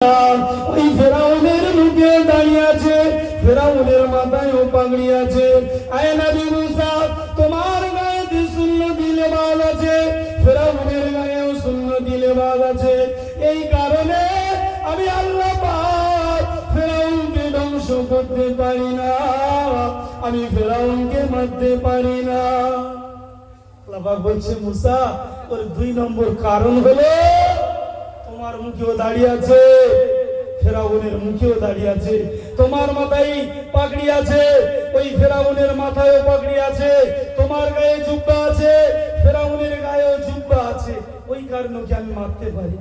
ওই ফেরাউনের মুখে দাঁড়িয়ে আছে, ফেরাউনের মাথায়ও পাগড়ি আছে। আয় নবী মুসা, তোমার গায়ে সুন্নতি লেবাস আছে, ফেরাউনের গায়েও সুন্নতি লেবাস আছে। এই কারণে আমি আল্লাহ পাক ফেরাউনকে ধ্বংস করতে পারি না, আমি ফেরাউনকে মারতে পারি না। আল্লাহ পাক বলছে মুসা, ওর 2 নম্বর কারণ হলো তোমার মুখেও দাঁড়িয়ে আছে, ফেরাউনের মুখেও দাঁড়িয়ে আছে। তোমার মাথায় পাগড়ি আছে, ওই ফেরাউনের মাথায়ও পাগড়ি আছে। তোমার গায়ে জুব্বা আছে, ফেরাউনের গায়েও জুব্বা আছে। ওই কারণকে আমি মারতে পারি।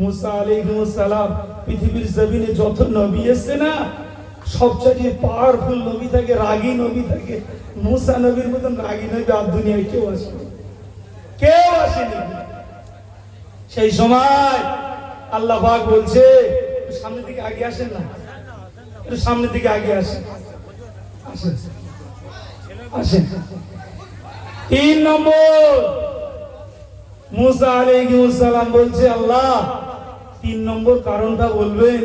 মুসা আলাইহিস সালাম পৃথিবীর জমিনে যত নবী এসেছে না, সবচেয়ে পাওয়ারফুল নবী থাকে, রাগী নবী থাকে। মুসা নবীর মতন রাগী নবী আর দুনিয়ায় কেউ আসেনি, কেউ আসেনি। সেই সময় আল্লাহ পাক বলছে, সামনের দিকে আগে আসেন না, একটু সামনের দিকে আগে আসেন, আসেন আসেন। 3 নম্বর মুসা আলাইহিস সালাম বলছে, আল্লাহ 3 নম্বর কারণটা বলবেন।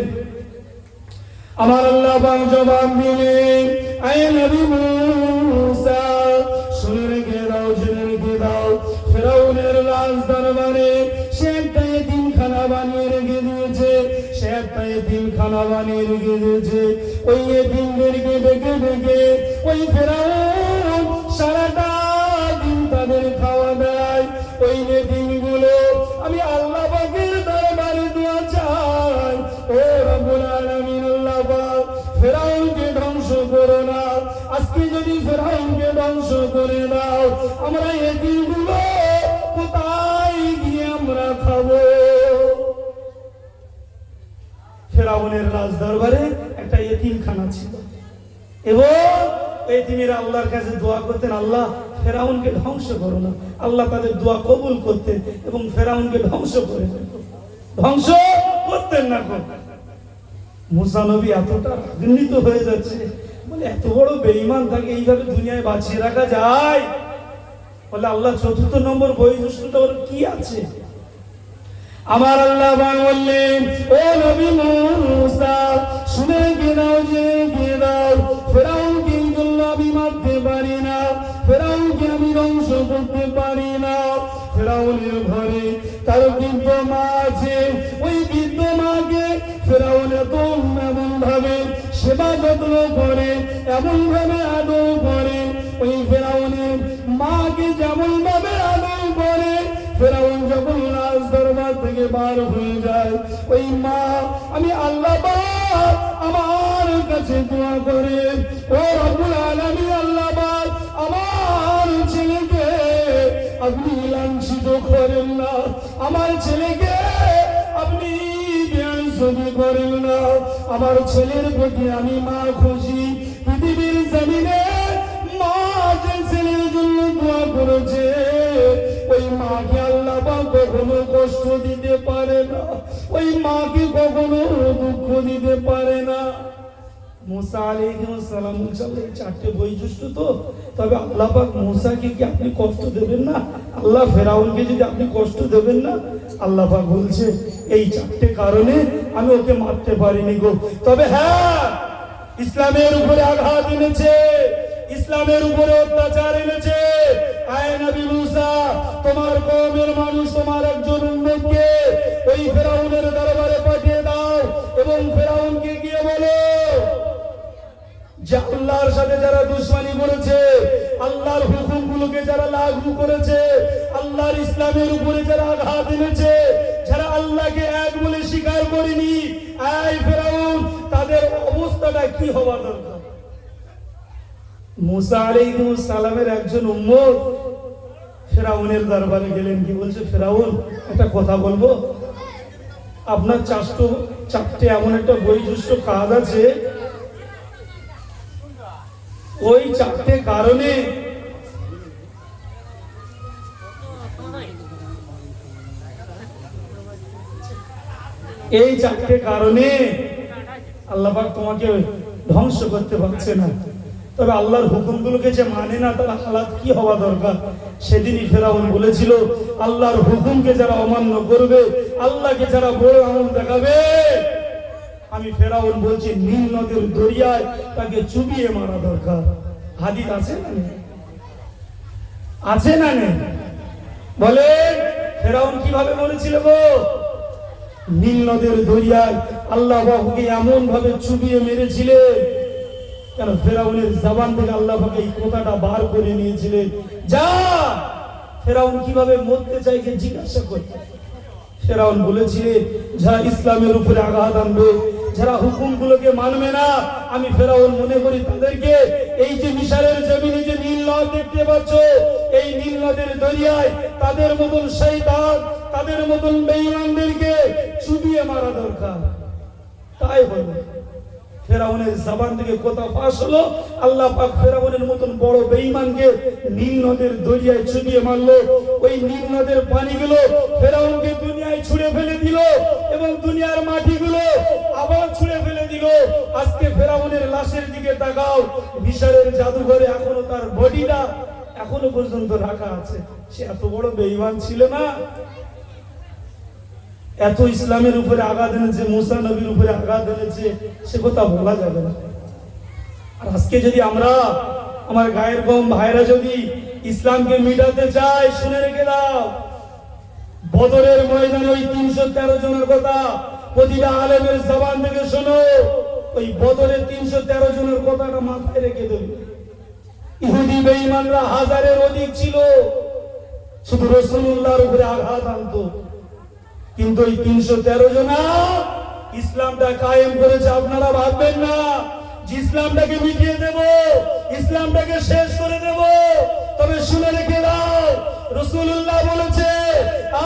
আমার আল্লাহ পাক জবাব দিলেন, আয় নবী মুসা, শুনে রেখে দাও, জেনে রেখে দাও, ফেরাউনের রাজ দরবারে সে একটা এতিমখানা বানিয়ে রেখে দিয়েছে, সে একটা এতিমখানা বানিয়ে রেখে দিয়েছে। ওই এতিমদেরকে ডেকে ডেকে ওই ফেরাউন সারাটা দিন তাদের খাওয়া দেয়। ওই এতিমগুলো আমি আল্লাহ পাকের দরবারে দোয়া চাই, ও রব্বুল আলামিন, আল্লাহ পাক ফেরাউনকে ধ্বংস করো না। আজকে যদি ফেরাউনকে ধ্বংস করে দাও, আমরা এতিমগুলো কোথায় গিয়ে আমরা খাবো? ফেরাউনের রাজ দরবারে একটা এতিমখানা ছিল এবং এতিমেরা আল্লাহর কাছে দোয়া করতেন, আল্লাহ ফেরাউনকে ধ্বংস করো না। আল্লাহ তাদের দোয়া কবুল করতেন এবং ফেরাউনকে ধ্বংস করে ধ্বংস করতেন না। মুসা নবী এতটা রাগান্বিত হয়ে যাচ্ছে, বলে এত বড় বেঈমান থাকে এইভাবে দুনিয়ায় বাঁচিয়ে রাখা যায়? বলে আল্লাহ 4th নম্বর বৈশিষ্ট্যটা ওর কি আছে? আমার আল্লাহ বললেন, ও নবী মুসা, শুনে গেলাও, যে গেলাও, ফেরাউনকে আমি মারতে পারি না, ফেরাউনকে আমি ধ্বংস করতে পারি না। ফেরাউনের ঘরে তার বৃদ্ধ মা আছে, ওই বৃদ্ধ মাকে ফেরাউন এমন ভাবে সেবা যত্ন করে, এমন ভাবে আদর করে। ওই ফেরাউনের মাকে যেমন ভাবে আদর করে, ফেরাউন যখন রাজ দরবার থেকে বার হয়ে যায়, ওই মা আমি আল্লাহ পাক আমার কাছে দোয়া করে, ও রব্বুল আলামিন, আল্লাহ পাক আমার ছেলেকে আপনি লাঞ্ছিত করেন না, আমার ছেলেকে আপনি বেয়াদবি করেন না। আমার ছেলের প্রতি আমি মা খুশি। পৃথিবীর জমিনে মা যে ছেলের জন্য দোয়া করেছে, ওই মাকে আল্লাহ পাক কখনো কষ্ট দিতে পারে না, ওই মাকে কখনো দুঃখ দিতে পারে না। মুসা আলাইহিস সালাম এই 4টে বৈশিষ্ট্য তো, তবে আল্লাহ পাক মুসাকে কি আপনি কষ্ট দেবেন না? আল্লাহ ফেরাউনকে যদি আপনি কষ্ট দেবেন না? আল্লাহ পাক বলছে, এই 4টে কারণে আমি ওকে মারতে পারিনি গো। তবে হ্যাঁ, ইসলামের উপরে আঘাত এনেছে, ইসলামের উপরে অত্যাচার এনেছে। আয় নবী মুসা, তোমার কওমের মানুষ তোমার একজন উম্মতকে ওই ফেরাউনের দরবারে পাঠিয়ে দাও এবং ফেরাউনকে গিয়ে বলো যে আল্লাহর সাথে যারা দুশমনি করেছে, আল্লাহর হুকুমগুলোকে যারা লাগু করেছে, আল্লাহর ইসলামের উপরে যারা আঘাত এনেছে, যারা আল্লাহকে এক বলে স্বীকার করেনি, আয় ফেরাউন, তাদের অবস্থাটা কি হওয়া দরকার? মুসা আলাইহিস সালামের একজন উম্মত ফেরাউনের দরবারে গেলেন, কি বলছে, ফেরাউন একটা কথা বলবো, আপনার 4টে এমন একটা বৈশিষ্ট্য কাজ আছে, ওই 4টে কারণে এই 4টে কারণে আল্লাহ পাক তোমাকে ধ্বংস করতে পারছে না। তবে আল্লাহর হুকুমগুলোকে যে মানে না, তার হালাত কি হওয়া দরকার? সেদিনই ফেরাউন বলেছিল, আল্লাহর হুকুমকে যারা অমান্য করবে, আল্লাহকে যারা বড় আমল দেখাবে, আমি ফেরাউন বলছি নীল নদের দরিয়ায় তাকে চুবিয়ে মারা দরকার। হাদিস আছে না নেই? আছে না নেই? বলে ফেরাউন কিভাবে বলেছিল গো? নীল নদের দরিয়ায় আল্লাহ বাহুকে এমন ভাবে চুবিয়ে মেরেছিলেন, কেন ফেরাউনের জবান থেকে আল্লাহ পাক এই কথাটা বার করে নিয়েছিলেন, যা ফেরাউন কিভাবে মরতে চাইছে জিজ্ঞাসা করতে। ফেরাউন বলেছিলেন যারা ইসলামের উপরে আঘাত আনবে, যারা হুকুমগুলোকে মানবে না, আমি ফেরাউন মনে করি তাদেরকে এই যে মিশরের জমিনে যে নীল নদ দেখতে পাচ্ছ, এই নীল নদের দরিয়ায় তাদের মতন শয়তান, তাদের মতন বেঈমানদেরকে চুবিয়ে মারা দরকার। তাই হলো ফেরাউনের জবান থেকে কথা ফাঁস হলো, আল্লাহ পাক ফেরাউনের মতন বড় বেঈমানকে নীল নদের দরিয়ায় চুবিয়ে মারলো। ওই নীল নদের পানিগুলো ফেরাউনকে দুনিয়ায় ছুঁড়ে ফেলে দিল এবং দুনিয়ার মাটিগুলো আবার ছুঁড়ে ফেলে দিল। আজকে ফেরাউনের লাশের দিকে তাকাও, মিশরের জাদুঘরে এখনো তার বডিটা এখনো পর্যন্ত রাখা আছে। সে এত বড় বেঈমান ছিল না? এত ইসলামের উপরে আঘাত এনেছে, মুসা নবীর উপরে আঘাত এনেছে, সে কথা বলা যাবে না। আর আজকে যদি আমরা, আমার গায়ের কম ভাইরা যদি ইসলামকে মিটাতে চাই, শুনে রেখে দাও, বদরের ময়দানে ওই 313 জনের কথা প্রতিটা আলেমের জবান থেকে শোনো। ওই বদরের 313 জনের কথাটা মাথায় রেখে দেবে। ইহুদি বেঈমানরা হাজারের অধিক ছিল, শুধু রাসূলুল্লাহর উপরে আঘাত আনতো, কিন্তু ওই 313 জনা ইসলামটা কায়েম করেছে। আপনারা ভাববেন না যে ইসলামটাকে মিটিয়ে দেব, ইসলামটাকে শেষ করে দেব। তবে শুনে রেখে দাও, রাসূলুল্লাহ বলেছে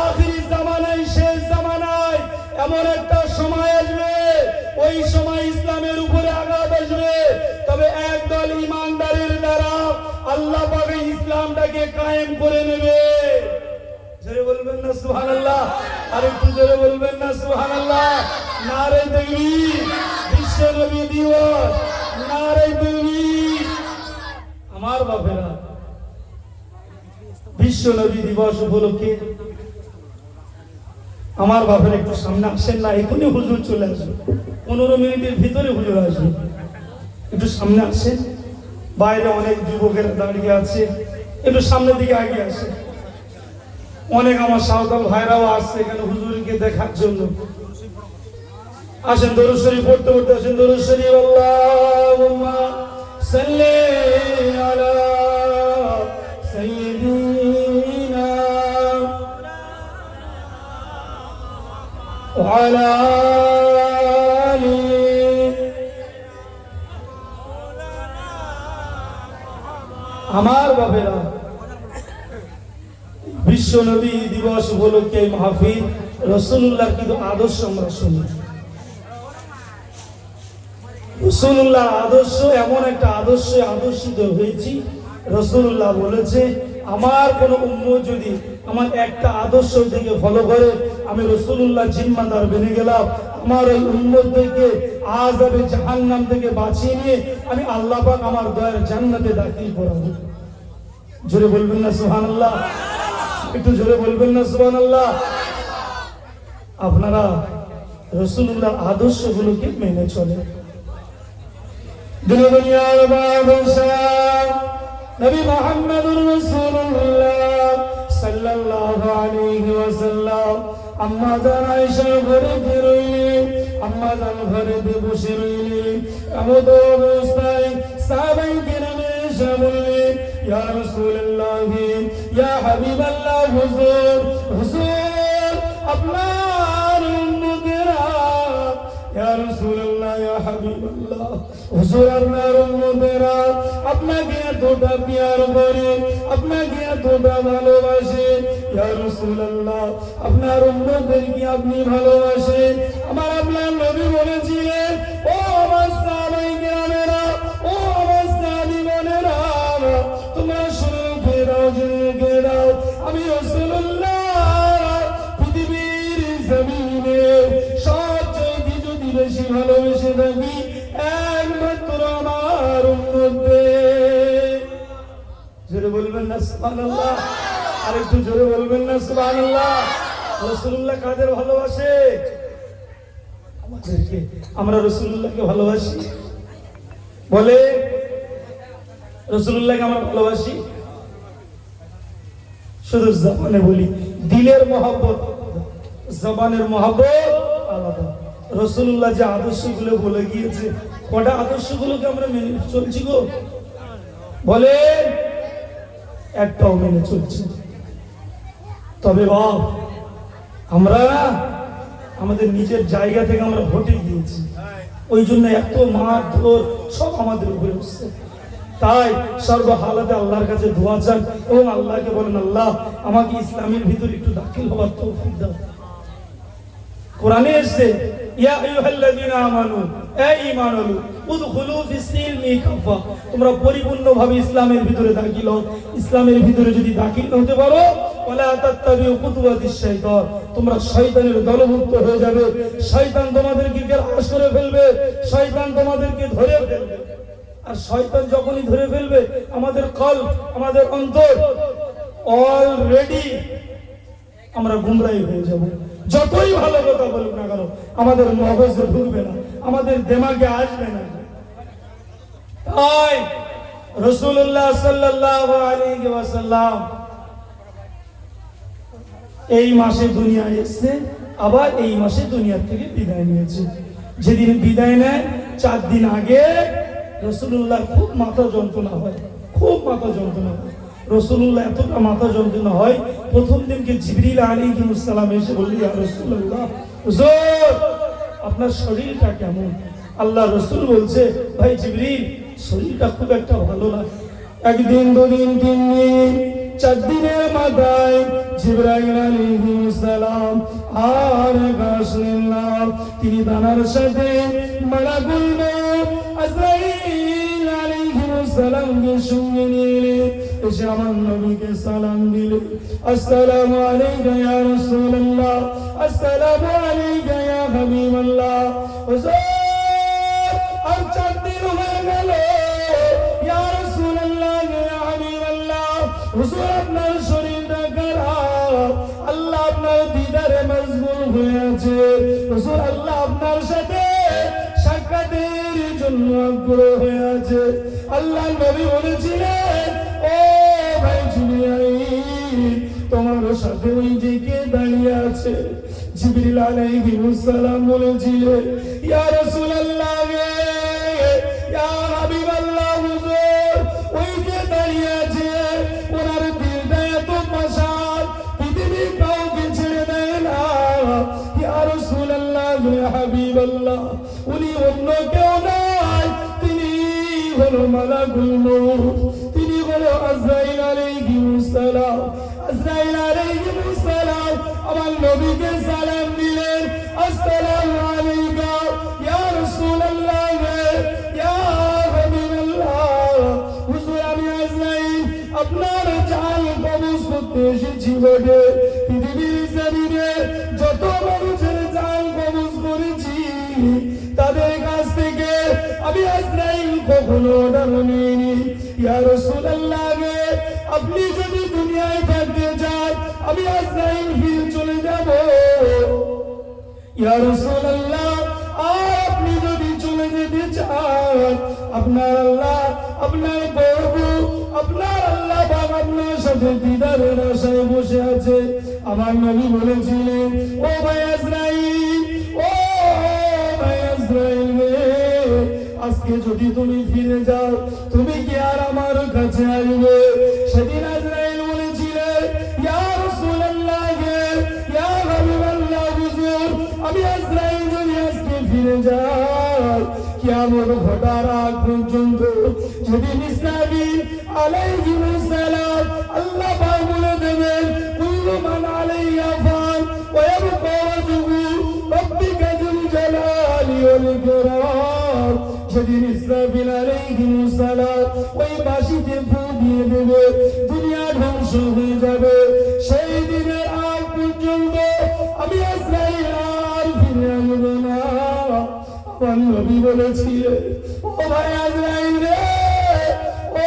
আখিরি জামানায়, শেষ জামানায় এমন একটা সময় আসবে, ওই সময় ইসলামের উপরে আঘাত আসবে, তবে একদল ঈমানদারের দ্বারা আল্লাহ পাক ইসলামটাকে কায়েম করে নেবে। জোরে বলবেন না সুবহানাল্লাহ? আর একটু জোরে বলবেন না সুবহানাল্লাহ? নারে তাকবীর, বিশ্ব নবী দিবস, নারে তাকবীর। আমার বাপেরা, বিশ্ব নবী দিবস উপলক্ষে আমার বাপের একটু সামনে আসেন না, এখনই হুজুর চলে আসবে, 15 মিনিটের ভিতরে হুজুর আসবে। একটু সামনে আসেন, বাইরে অনেক যুবকেরা দাঁড়িয়ে আছে, একটু সামনের দিকে আগে আসে। অনেক আমার সাঁওতাল ভাইরাও আসছে এখানে হুজুরকে দেখার জন্য। আসেন দরুদ শরীফ পড়তে পড়তে আসেন। দরুদ শরীফ, আল্লাহুম্মা সাল্লি আলা সাইয়্যিদিনা ওয়া আলা আলি আমার বাবেরা। বিশ্ব নবী দিবস উপলক্ষে মাহফিল, রাসূলুল্লাহর কিন্তু আদর্শ আমরা শুনি। রাসূলুল্লাহর আদর্শ এমন একটা আদর্শে আদর্শিত হয়েছি। রাসূলুল্লাহ বলেছে আমার কোন উম্মত যদি আমার একটা আদর্শ থেকে ফলো করে, আমি রাসূলুল্লাহ জিম্মাদার বেনে গেলাম, আমার ওই উম্মতদেরকে আযাবে জাহান্নাম থেকে বাঁচিয়ে নিয়ে আমি আল্লাহ পাক আমার দয়ার জান্নাতে দাখিল করাবো। জোরে বলবেন না সুবহানাল্লাহ? একটু জোরে বলবেন না সুবহানাল্লাহ? আপনারা রাসূলুল্লাহর আদর্শগুলোকে মেনে চলে। দুনিয়ার বাদশাহ নবী মুহাম্মদুর রাসূলুল্লাহ সাল্লাল্লাহু আলাইহি ওয়াসাল্লাম আম্মা জান আয়েশা ঘরে রইলেন, আম্মা জান ঘরে বসে রইলেন। এমন অবস্থায় সাহাবায়ে কেরাম এসে বললেন, ইয়া রাসূলুল্লাহ, ইয়া হাবিবাল্লাহ, হুজুর, হুজুর আপনার উম্মতেরা, ইয়া রাসূলুল্লাহ, ইয়া হাবিবাল্লাহ, হুজুর আপনার উম্মতেরা আপনাকে এতটা প্যার করে, আপনাকে এতটা ভালোবাসে। ইয়া রাসূলুল্লাহ, আপনার উম্মতদেরকে আপনি ভালোবাসেন। আমার আপনার নবী বলেছিলেন, ও আমার সাহাবায়ে কেরামেরা, ও আমার সাহাবী বোনেরা, তোমরা শুনে রেখে দাও, আমি রাসূলুল্লাহ পৃথিবীর জমিনে সবচেয়ে যদি বেশি ভালোবেসে থাকি একমাত্র আমার উম্মতদের। জোরে বলবেন না সুবহানাল্লাহ? আর একটু জোরে বলবেন না সুবহানাল্লাহ? রাসূলুল্লাহ কাদের ভালোবাসে? আমাদেরকে। আমরা রাসূলুল্লাহকে ভালোবাসি? বলে রাসূলুল্লাহকে আমরা ভালোবাসি? শুধু জবানে বলি, দিলের মহব্বত, জবানের মহব্বত আলাদা। রাসূলুল্লাহ যে আদর্শগুলো বলে গিয়েছে, কটা আদর্শগুলোকে আমরা মেনে চলছি গো? বলে একটাও মেনে চলছে। তবে বাপ, আমরা আমাদের নিজের জায়গা থেকে আমরা ভোটে গিয়েছি, ওই জন্য এত মারধর সব আমাদের উপরে উঠছে। তাই সর্বহালাতে আল্লাহর কাছে দোয়া চান এবং আল্লাহকে বলেন, আল্লাহ আমাকে ইসলামের ভিতরে একটু দাখিল হওয়ার তৌফিক দাও। কোরআনে এসেছে, ইয়া আইয়ুহাল্লাযীনা আমানু, হে ঈমানওয়ালা, উদখুলু ফিস-সিলমি কাফা, তোমরা পরিপূর্ণভাবে ইসলামের ভিতরে দাখিল হও। ইসলামের ভিতরে যদি দাখিল হতে পারো, ওয়ালা তাত্তাবিউ খুতুওয়াতিশ শাইতান, তোমরা শয়তানের দলভুক্ত হয়ে যাবে। শয়তান তোমাদেরকে গ্রাস করে ফেলবে, শয়তান তোমাদেরকে ধরে ফেলবে। আর শয়তান যখনই ধরে ফেলবে, আমাদের কলব, আমাদের অন্তর অলরেডি আমরা গুমরাহী হয়ে যাব। যতই ভালো কথা বলুক না কেন, আমাদের মগজে ঢুকবে না, আমাদের দিমাগে আসবে না। তাই রাসূলুল্লাহ সাল্লাল্লাহু আলাইহি ওয়াসাল্লাম এই মাসে দুনিয়ায় এসেছে, আবার এই মাসে দুনিয়া থেকে বিদায় নিয়েছে। যেদিন বিদায় নেয় 4 দিন আগে রাসূলুল্লাহ খুব মাথা যন্ত্রণা হয়, খুব মাথা যন্ত্রণা হয়। রাসূলুল্লাহ এতটা মাথা যন্ত্রণা হয়, প্রথম দিনকে জিবরিল আলাইহিস সালাম এসে বললেন, ইয়া রাসূলুল্লাহ, হুজুর আপনার শরীরটা কেমন? আল্লাহ রাসূল বলছে, ভাই জিবরিল, শরীরটা খুব একটা ভালো না। একদিন, 2 দিন, 3 দিন, 4 দিনের মাথায় জিবরাইল আলাইহিস সালাম আর আসলেন না। তিনি দানার সাথে মালাকুল মউত আজরাইল আলাইহিস সালামকে সঙ্গে নিয়ে এসে আমার নবীকে সালাম দিলেন, আসসালামু আলাইকা ইয়া রাসূলুল্লাহ, আসসালামু আলাইকা ইয়া হাবিবাল্লাহ। হুজুর আর 4 দিন হয়ে গেল, ইয়া রাসূলুল্লাহ, ইয়া হাবিবাল্লাহ, হুজুর আপনার শরীরটা খারাপ, আল্লাহ আপনার দিদারে মশগুল হয়ে আছে, হুজুর আল্লাহ আপনার সাথে সাক্ষাতের জন্য আগ্রহ হয়ে আছে। আল্লাহ নবী বলেছিলেন, ও ভাই জিবরাইল, তোমার সাথে ওই যে কে দাঁড়িয়ে আছে? জিবরিল আলাইহিস সালাম বলেছিলেন, ইয়া রাসূলুল্লাহ, ইয়া হাবিবাল্লাহ, হুজুর ওই যে দাঁড়িয়ে আছে, ওনার দিলটা এত পাশান, পৃথিবী কাউকে ছেড়ে দেয় না। ইয়া রাসূলুল্লাহ, ইয়া হাবিবাল্লাহ, উনি অন্য কেউ নয়, তিনি হলো মালাকুল মউত, তিনি হলো আজরাইল আলাইহিস সালাম। আজরাইল আলাইহিস সালাম আমার নবীকে সালাম দিলেন, আসসালামু আলাইকা ইয়া রাসূলুল্লাহ, ইয়া হাবিবাল্লাহ, হুজুর আমি আজরাইল আপনার জান কবজ করতে এসেছি বটে। পৃথিবীর জমিনে যত মানুষের জান কবজ করেছি, তাদের কাছ থেকে আমি আজরাইল কখনো অর্ডার নিইনি। ইয়া রাসূলুল্লাহ, আপনি যদি দুনিয়ায় থাকতে চান, আমি আজরাইল ফিরে চলে যাব। ইয়া রাসূলুল্লাহ, আপনি যদি চলে যেতে চান, আপনার আল্লাহ, আপনার প্রভু, আপনার আল্লাহ পাক আপনার সাথে দিদারের আশায় বসে আছে। আমার নবী বলেছিলেন, ও ভাই আজরাইল, ও ভাই আজরাইল, আজকে যদি তুমি ফিরে যাও, তুমি কি আর আমার কাছে আসবে? সেদিন আজরাইল বলেছিলেন, ইয়া রাসূলুল্লাহ, ইয়া হাবিবাল্লাহ, হুজুর আমি আজরাইল যদি আজকে ফিরে যাই, কিয়ামত ঘটার আগ পর্যন্ত যদি ইসরাফিল আলাইহিস সালাম আল্লাহ পাক বলে দেবেন, কুল্লু মান আলাইহা ফান ওয়া ইয়াবকা ওয়াজহু রাব্বিকা যুল জালালি ওয়াল ইকরাম। সেদিন ইসরাফিল আলাইহিস সালাম ওই বাঁশিতে ফু দিয়ে দেবে, দুনিয়া ধ্বংস হয়ে যাবে। সেই দিনের আগ পর্যন্ত আমি আজরাইল আর ফিরে আসব না। আমার নবী বলেছিলেন, ও ভাই আজরাইল রে, ও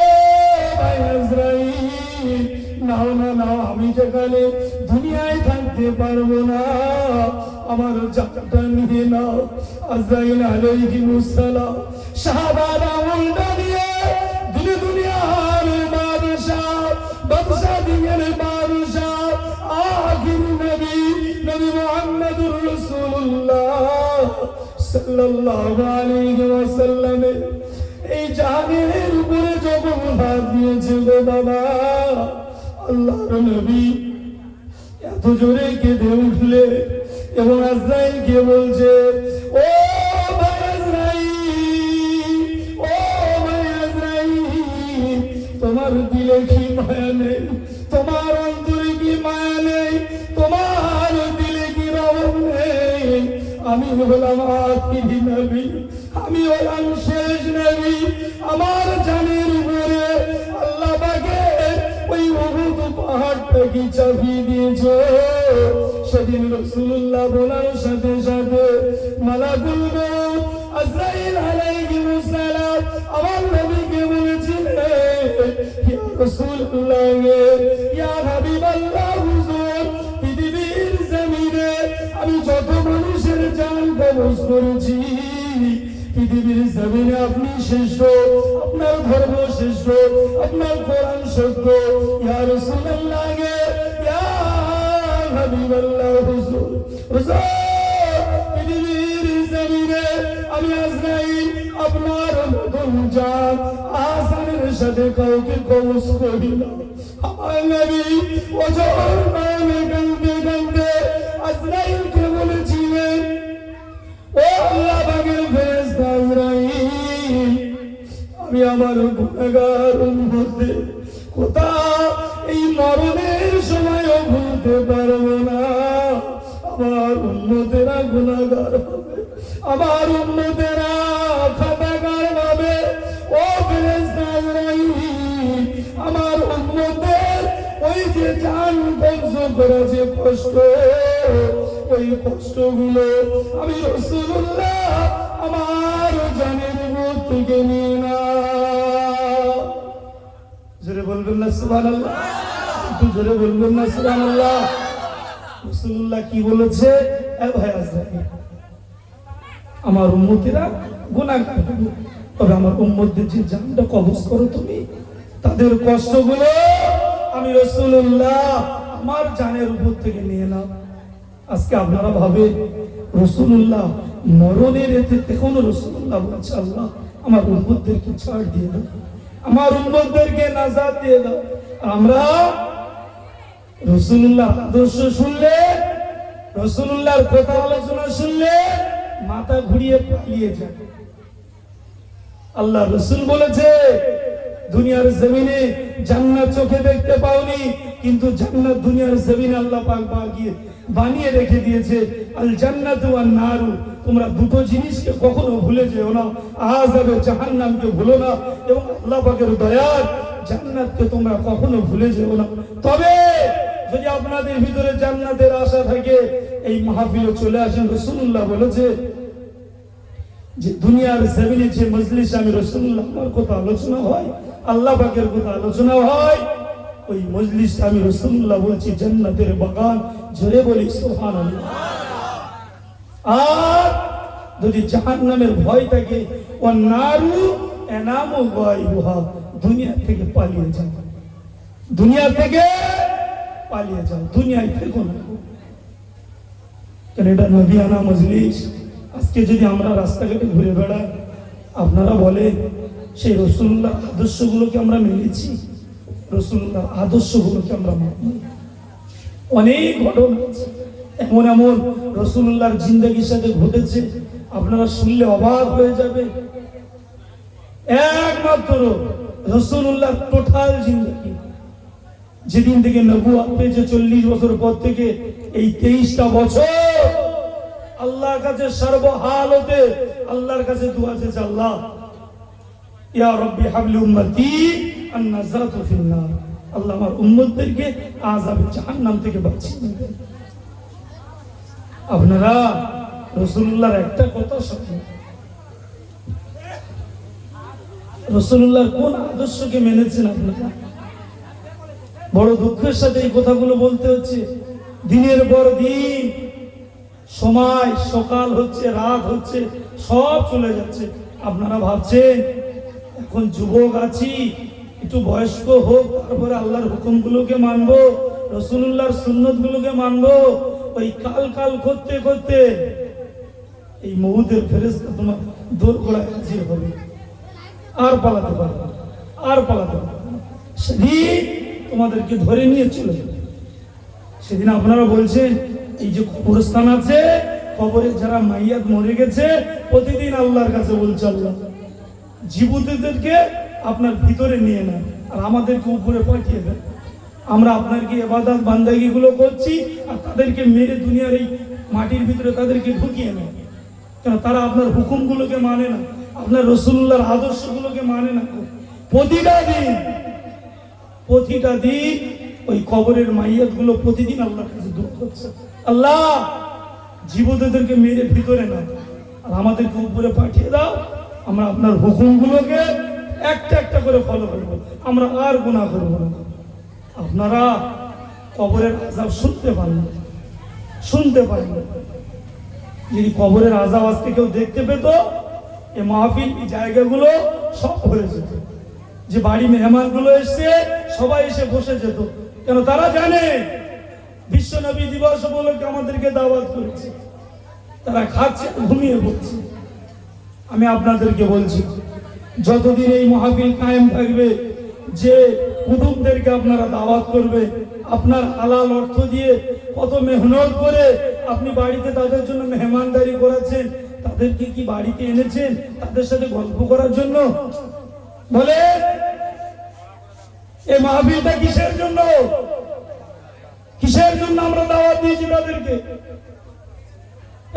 ভাই আজরাইল, নাও না নাও, আমি যেখানে দুনিয়ায় থাকতে নিতে পারবো না, আমার জানটা নিয়ে নাও। আজরাইল আলাইহিস সালাম সাহাবারা উল্টা দিয়ে দিনে দুনিয়ার বাদশাহ, বাদশাহ দিনের বাদশাহ, আখির নবী নবী মুহাম্মদুর রাসূলুল্লাহ সাল্লাল্লাহু আলাইহি ওয়াসাল্লাম এই জাহানের উপরে যখন হাত দিয়েছে গো বাবা, আল্লাহর নবী এত জোরে কেঁদে উঠলে এবং আজরাইলকে বলছে, ও ভাই আজরাইল, ও ভাই আজরাইল, তোমার দিলে কি মায়া নেই? তোমার অন্তরে কি মায়া নেই? তোমার দিলে কি রহম নেই? আমি হলাম আখিরি নবী, আমি হলাম শেষ নবী। আমার জানের উপরে আল্লাহ পাকের ওই উহুদ পাহাড়টা কি চাপিয়ে দিয়েছে। সেদিন রাসূলুল্লাহ বলার সাথে সাথে মালাকুল মউত আজরাইল আলাইহিস সালাম আমার নবীকে বলেছিলেন, ইয়া রাসূলুল্লাহ, ইয়া হাবিবাল্লাহ, হুজুর পৃথিবীর জমিনে আমি যত মানুষের জান কবজ করেছি, পৃথিবীর জমিনে আপনি শ্রেষ্ঠ, আপনার ধর্ম শ্রেষ্ঠ, আপনার কোরআন সত্য। ইয়া রাসূলুল্লাহ, ইয়া হাবিবাল্লাহ, হুজুর, হুজুর পৃথিবীর জমিনে আমি আজরাইল আপনার মতন জান আসানের সাথে কাউকে কবজ করি না। আমার নবী ওজোর নামে কাঁদতে কাঁদতে আজরাইলকে বলেছিলেন, ও আল্লাহ পাকের ফেরেশতা আজরাইল, আমি আমার গুনাহগার উম্মতদের কথা এই মরণের সময়ও ভুলতে পারবো না। আমার উম্মতেরা গুনাহগার হবে, আমার উম্মতেরা খাতাকার হবে। ও ফেরেশতা আজরাইল, আমার উম্মতের ওই যে জান কবজ করা যে কষ্ট, ওই কষ্টগুলো আমি রাসূলুল্লাহ আমার জানের উপর থেকে নিয়ে না। জোরে বলবেন না সুবহানাল্লাহ? একটু জোরে বলবেন না সুবহানাল্লাহ? রাসূলুল্লাহ কি বলেছে? এ ভাই আজরাইল, আমার উম্মতেরা গুনাহগার হবে, তবে আমার উম্মতদের যে জানটা কবজ করো তুমি, তাদের কষ্টগুলো আমি রাসূলুল্লাহ আমার জানের উপর থেকে নিয়ে নাও। আজকে আপনারা ভাবে রাসূলুল্লাহ মরণের এতে এখনো রাসূলুল্লাহ বলছে, আল্লাহ আমার উম্মতদেরকে ছাড় দিয়ে দাও, আমার উম্মতদেরকে নাজাত দিয়ে দাও। আমরা রাসূলুল্লাহ আদর্শ শুনলে, রাসূলুল্লাহর কথা আলোচনা শুনলে মাথা ঘুরিয়ে পালিয়ে যায়। আল্লাহ রাসূল বলেছে, দুনিয়ার জমিনে জান্নাত চোখে দেখতে পাওনি, কিন্তু জান্নাত দুনিয়ার জমিনে আল্লাহ পাক বানিয়ে রেখে দিয়েছে। আল জান্নাতু ওয়ান নারু, তোমরা দুটো জিনিসকে কখনো ভুলে যেও না। আযাবে জাহান্নামকে ভুলো না, এবং আল্লাহ পাকের দয়ার জান্নাতকে তোমরা কখনো ভুলে যেও না। তবে যদি আপনাদের ভিতরে জান্নাতের আশা থাকে, এই মাহফিলে চলে আসেন। রাসূলুল্লাহ বলেছে যে দুনিয়ার জমিনে যে মজলিসে আমি রাসূলুল্লাহ আমার কথা আলোচনা হয়, আল্লাহ পাকের কথা আলোচনা হয়, ওই মজলিসটা আমি রাসূলুল্লাহ বলছি জান্নাতের বাগান। জোরে বলি সুবহানাল্লাহ। আর যদি জাহান্নামের ভয় থাকে, ওয়ান নারু এনামু গায়বুহা, দুনিয়া থেকে পালিয়ে যাও, দুনিয়া থেকে পালিয়ে যাও, দুনিয়ায় থেকো না। কারণ এটা নবিয়ানা মজলিস। আজকে যদি আমরা রাস্তাঘাটে ঘুরে বেড়াই, আপনারা বলে সেই রাসূলুল্লাহ আদর্শগুলোকে আমরা মেনেছি, রাসূলুল্লাহ আদর্শগুলোকে আমরা মানি। অনেক ঘটনা আছে, এমন এমন রাসূলুল্লাহর জিন্দেগির সাথে ঘটেছে, আপনারা শুনলে অবাক হয়ে যাবে। একমাত্র রাসূলুল্লাহর টোটাল জিন্দেগি, যেদিন থেকে নবুয়ত পেয়েছে 40 বছর পর থেকে এই 23টা বছর আল্লাহর কাছে সর্বহালতে আল্লাহর কাছে দোয়া চেয়েছে, আল্লাহ ইয়া রাব্বি হাবলি উম্মতি আন নাজাতু ফিন নার, আল্লাহ আমার উম্মতদেরকে আযাবে জাহান্নাম থেকে বাঁচিয়ে দিন। আপনারা রাসূলুল্লাহর একটা কথা শুনুন, রাসূলুল্লাহর কোন আদর্শকে মেনেছেন আপনারা? বড় দুঃখের সাথে এই কথাগুলো বলতে হচ্ছে। দিনের পর দিন সময়, সকাল হচ্ছে, রাত হচ্ছে, সব চলে যাচ্ছে। আপনারা ভাবছেন এখন যুবক আছি, একটু বয়স্ক হোক, তারপরে আল্লাহর হুকুমগুলোকে মানবো, রাসূলুল্লাহর সুন্নতগুলোকে মানবো। ওই কাল কাল করতে করতে এই মউতের ফেরেশতা তোমার দোরগোড়ায় হাজির হবে, আর পালাতে পারবে না, আর পালাতে পারবে না। সেদিন তোমাদেরকে ধরে নিয়ে চলে যাবে। সেদিন আপনারা বলছেন এই যে কবরস্থান আছে, কবরে যারা মাইয়াত মরে গেছে, প্রতিদিন আল্লাহর কাছে বলছে আল্লাহ জীবিতদেরকে আপনার ভিতরে নিয়ে নেন আর আমাদেরকে উপরে পাঠিয়ে দেন। আমরা আপনার কি ইবাদত বান্দাগি গুলো করছি আর তাদেরকে মেরে দুনিয়ার এই মাটির ভিতরে তাদেরকে ঢুকিয়ে নেন। কেন? তারা আপনার হুকুমগুলোকে মানে না, আপনার রাসূলুল্লাহর আদর্শগুলোকে মানে না। প্রতিটা দিন ওই কবরের মাইয়াত গুলো প্রতিদিন আল্লাহর কাছে দোয়া করছে, আল্লাহ জীবিতদেরকে মেরে ভিতরে নাও আর আমাদেরকে উপরে পাঠিয়ে দাও। আমরা আপনার হুকুমগুলোকে একটা একটা করে ফলো করবো, আমরা আর গুনাহ করবো না। আপনারা কবরের আযাব শুনতে পারেন, শুনতে পারেন। যদি কবরের আযাব আজকে কেউ দেখতে পেত, এই মাহফিল, এই জায়গাগুলো সব ভরে যেত। যে বাড়ি মেহমানগুলো এসছে সবাই এসে বসে যেত। কেন? তারা জানে বিশ্ব নবী দিবস উপলক্ষে আমাদেরকে দাওয়াত করেছে। তারা খাচ্ছে, ঘুমিয়ে পড়ছে। আমি আপনাদেরকে বলছি, যতদিন এই মাহফিল কায়েম থাকবে, যে কুটুমদেরকে আপনারা দাওয়াত করবে, আপনার হালাল অর্থ দিয়ে কত মেহনত করে আপনি বাড়িতে তাদের জন্য মেহমানদারি করাচ্ছেন, তাদেরকে কি বাড়িতে এনেছেন তাদের সাথে গল্প করার জন্য? বলে এই মাহফিলটা কিসের জন্য? কিসের জন্য আমরা দাওয়াত দিয়েছি তাদেরকে?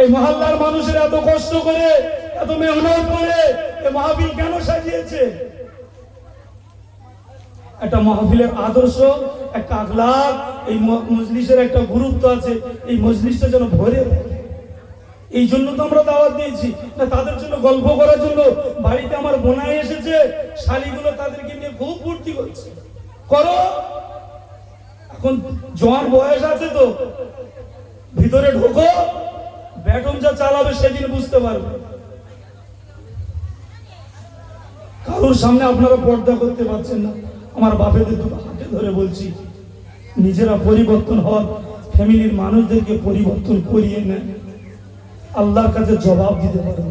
এই মহল্লার মানুষের এত কষ্ট করে, এত মেহনত করে এই মাহফিল কেন সাজিয়েছে? একটা মাহফিলের আদর্শ, একটা আখলাক, এই মজলিসের একটা গুরুত্ব আছে। এই মজলিসটা যেন ভরে থাকে, এই জন্য তো আমরা দাওয়াত দিয়েছি। না তাদের জন্য গল্প করার জন্য? বাড়িতে আমার বোনাই এসেছে, শালিগুলো তাদেরকে নিয়ে খুব ফুর্তি করছে। করো, এখন জোয়ান বয়স আছে তো, ভিতরে ঢোকো, ব্যাটন যা চালাবে সেদিন বুঝতে পারবে। কারোর সামনে আপনারা পর্দা করতে পারছেন না। আমার বাপেদের দুটো হাতে ধরে বলছি, নিজেরা পরিবর্তন হন, ফ্যামিলির মানুষদেরকে পরিবর্তন করিয়ে নেন। আল্লাহর কাছে জবাব দিতে পারবেন,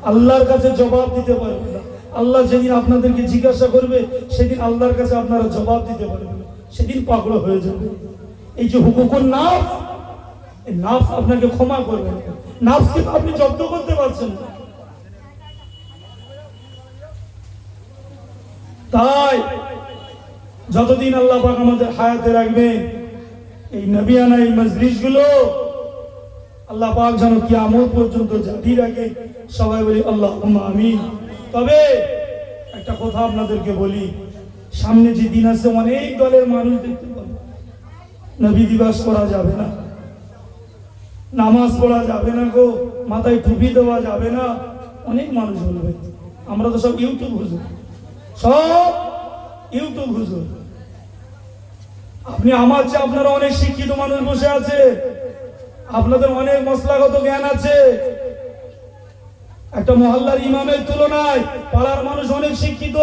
আল্লাহর কাছে জবাব দিতে পারবেন না। আল্লাহ যেদিন আপনাদেরকে জিজ্ঞাসা করবে, সেদিন আল্লাহর কাছে আপনারা জবাব দিতে পারবেন না, সেদিন পাগল হয়ে যাবে। এই যে হুকুকুন নাফস, এই নাফস আপনাকে ক্ষমা করবে না। নাফসকে আপনি জব্দ করতে পারছেন না। তাই যতদিন আল্লাহ পাক আমাদের হায়াতে রাখবেন, এই নবিয়ানা এই মজলিসগুলো আল্লাহ পাক যেন কিয়ামত পর্যন্ত জারি রাখে। সবাই বলি আল্লাহুম্মা আমিন। তবে একটা কথা আপনাদেরকে বলি, সামনে যে দিন আছে অনেক দলের মানুষ দেখতে পাবে, নবী দিবস করা যাবে না, নামাজ পড়া যাবে না গো, মাথায় টুপি দেওয়া যাবে না। অনেক মানুষ বলবে আমরা তো সব ইউটিউব হুজুর, সব ইউটিউব হুজুর। আপনি আমার চেয়ে আপনারা অনেক শিক্ষিত মানুষ বসে আছে, আপনাদের অনেক মশলাগত জ্ঞান আছে। একটা মহল্লার ইমামের তুলনায় পাড়ার মানুষ অনেক শিক্ষিত।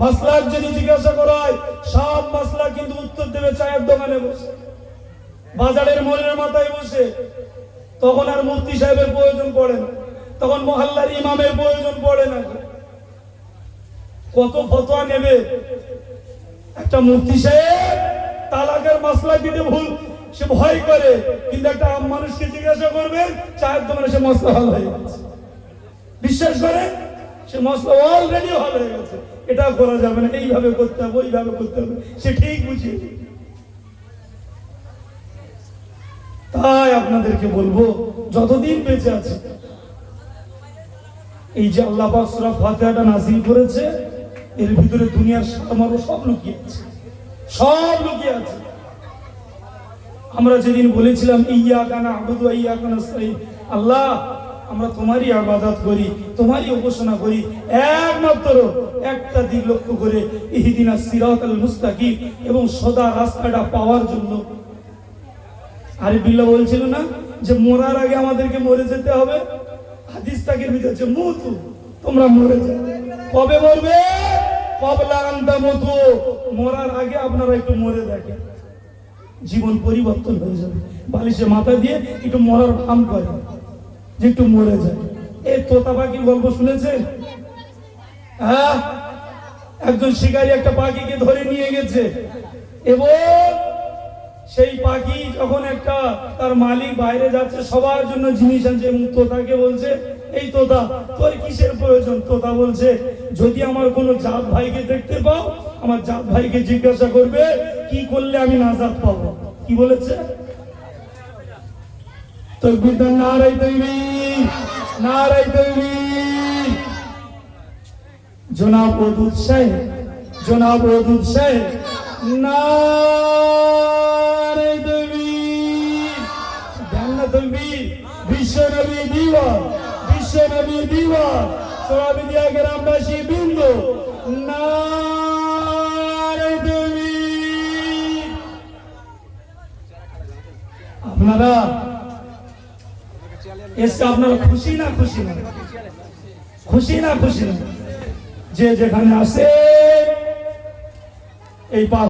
মাসলাক যদি জিজ্ঞাসা করায়, সব মাসলা কিন্তু উত্তর দেবে চায়ের দোকানে বসে, বাজারের মোড়ের মাথায় বসে। তখন আর মুফতি সাহেবের প্রয়োজন পড়ে না, তখন মহল্লার ইমামের প্রয়োজন পড়ে না। কত ফতোয়া নেবে একটা মুফতি সাহেব? তালাকের মাসলা দিতে ভুল সে ভয় করে, কিন্তু একটা আম মানুষকে জিজ্ঞাসা করবে, চায়ের দোকানে সে মশলা হল হয়ে গেছে। বিশ্বাস করে সে মশলা অলরেডি হল হয়ে গেছে। এটা করা যাবে না, এইভাবে করতে হবে, ওইভাবে করতে হবে, সে ঠিক বুঝিয়ে। তাই আপনাদেরকে বলবো, যতদিন বেঁচে আছে, এই যে আল্লাহ পাক সূরা ফাতিহাটা নাযিল করেছে, এর ভিতরে দুনিয়ার সারমর্ম সব লুকিয়ে আছে, সব লুকিয়ে আছে। আমরা যেদিন বলেছিলাম ইয়্যাকা না'বুদু ওয়া ইয়্যাকা নাস্তাঈন, আল্লাহ আমরা তোমারই ইবাদত করি, তোমারই উপাসনা করি, একমাত্র একটা দিক লক্ষ্য করে, ইহদিনাস সিরাতাল মুস্তাকিম, এবং সদা রাস্তাটা পাওয়ার জন্য। আরে বিল্লাহ বলছিল না যে মরার আগে আমাদেরকে মরে যেতে হবে। হাদিস তাকের ভিতরে হচ্ছে মুতু, তোমরা মরে যাও। কবে মরবে? কবলা আনতা মুতু, মরার আগে আপনারা একটু মরে দেখেন, জীবন পরিবর্তন হয়ে যাবে। বালিশে মাথা দিয়ে একটু মরার ভান করে যে একটু মরে যায়। এই তোতা পাখির গল্প শুনেছেন? হ্যাঁ, একজন শিকারী একটা পাখিকে ধরে নিয়ে গেছে এবং সেই পাখি যখন একটা তার মালিক বাইরে যাচ্ছে সবার জন্য জিনিস আনছে এবং তোতাকে বলছে, এই তোতা তোর কিসের প্রয়োজন? তোতা বলছে, যদি আমার কোনো জাত ভাইকে দেখতে পাও আমার জাত ভাইকে জিজ্ঞাসা করবে কি করলে আমি নাজাত পাবো। কি বলেছে? তাকবীর দেন, নারায়ে তাকবীর, নারায়ে তাকবীর। জনাব ওদুদ সাহেব, জনাব ওদুদ সাহেব, নারায়ে তাকবীর, জান্নাত তাকবীর। বিশ্ব নবী দিওয়ান, বিশ্ব নবী দিওয়ান, সোহাবিদিয়া গ্রামবাসী বৃন্দ, নারায়ে তাকবীর। আপনারা এসে আপনারা খুশি না খুশি না? খুশি না খুশি না? যে যেখানে আসে এই